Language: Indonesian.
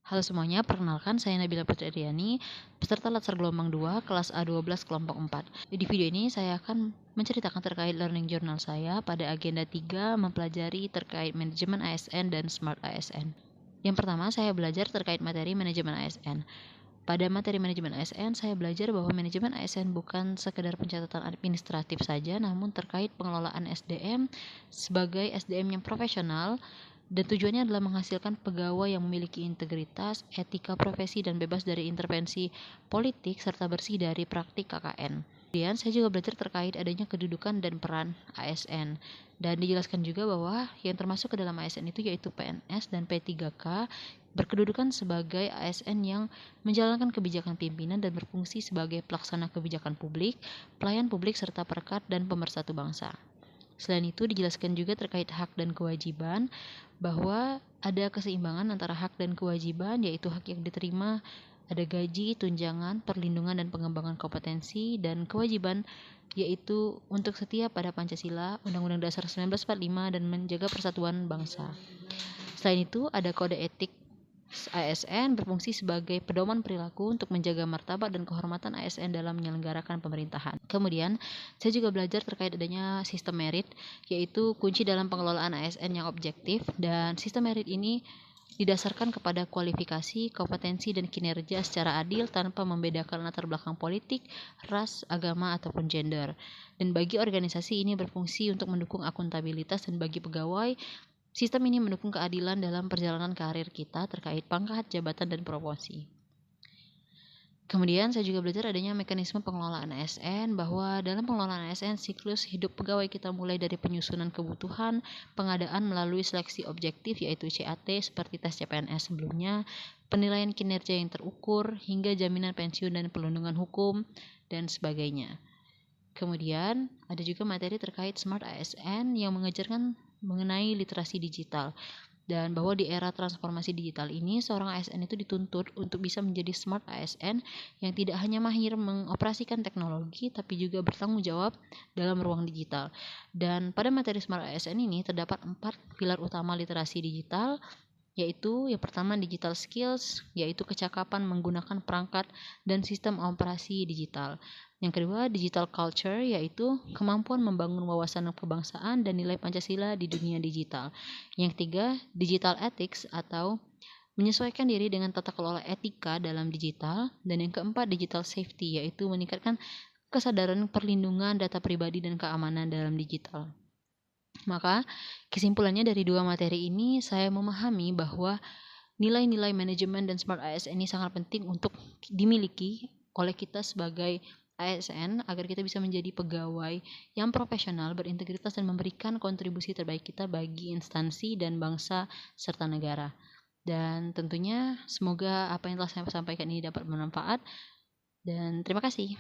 Halo semuanya, perkenalkan saya Nabila Putri Aryani, peserta Latsar Gelombang 2, kelas A12 kelompok 4. Di video ini saya akan menceritakan terkait learning journal saya pada agenda 3 mempelajari terkait manajemen ASN dan Smart ASN. Yang pertama, saya belajar terkait materi manajemen ASN. Pada materi manajemen ASN, saya belajar bahwa manajemen ASN bukan sekedar pencatatan administratif saja, namun terkait pengelolaan SDM sebagai SDM yang profesional, dan tujuannya adalah menghasilkan pegawai yang memiliki integritas, etika profesi, dan bebas dari intervensi politik, serta bersih dari praktik KKN. Kemudian saya juga belajar terkait adanya kedudukan dan peran ASN. Dan dijelaskan juga bahwa yang termasuk ke dalam ASN itu yaitu PNS dan P3K berkedudukan sebagai ASN yang menjalankan kebijakan pimpinan dan berfungsi sebagai pelaksana kebijakan publik, pelayan publik, serta perekat dan pemersatu bangsa. Selain itu dijelaskan juga terkait hak dan kewajiban bahwa ada keseimbangan antara hak dan kewajiban, yaitu hak yang diterima ada gaji, tunjangan, perlindungan dan pengembangan kompetensi, dan kewajiban yaitu untuk setia pada Pancasila, Undang-Undang Dasar 1945 dan menjaga persatuan bangsa. Selain itu ada kode etik ASN berfungsi sebagai pedoman perilaku untuk menjaga martabat dan kehormatan ASN dalam menyelenggarakan pemerintahan. Kemudian, saya juga belajar terkait adanya sistem merit, yaitu kunci dalam pengelolaan ASN yang objektif, dan sistem merit ini didasarkan kepada kualifikasi, kompetensi, dan kinerja secara adil tanpa membedakan latar belakang politik, ras, agama, ataupun gender. Dan bagi organisasi ini berfungsi untuk mendukung akuntabilitas, dan bagi pegawai sistem ini mendukung keadilan dalam perjalanan karir kita terkait pangkat, jabatan, dan promosi. Kemudian saya juga belajar adanya mekanisme pengelolaan ASN, bahwa dalam pengelolaan ASN siklus hidup pegawai kita mulai dari penyusunan kebutuhan, pengadaan melalui seleksi objektif yaitu CAT seperti tes CPNS sebelumnya, penilaian kinerja yang terukur, hingga jaminan pensiun dan perlindungan hukum, dan sebagainya. Kemudian ada juga materi terkait Smart ASN yang mengajarkan mengenai literasi digital, dan bahwa di era transformasi digital ini seorang ASN itu dituntut untuk bisa menjadi Smart ASN yang tidak hanya mahir mengoperasikan teknologi tapi juga bertanggung jawab dalam ruang digital. Dan pada materi Smart ASN ini terdapat 4 pilar utama literasi digital, yaitu yang pertama digital skills, yaitu kecakapan menggunakan perangkat dan sistem operasi digital. Yang kedua digital culture, yaitu kemampuan membangun wawasan kebangsaan dan nilai Pancasila di dunia digital. Yang ketiga digital ethics atau menyesuaikan diri dengan tata kelola etika dalam digital. Dan yang keempat digital safety, yaitu meningkatkan kesadaran perlindungan data pribadi dan keamanan dalam digital. Maka kesimpulannya dari dua materi ini saya memahami bahwa nilai-nilai manajemen dan Smart ASN ini sangat penting untuk dimiliki oleh kita sebagai ASN agar kita bisa menjadi pegawai yang profesional, berintegritas, dan memberikan kontribusi terbaik kita bagi instansi dan bangsa serta negara. Dan tentunya semoga apa yang telah saya sampaikan ini dapat bermanfaat, dan terima kasih.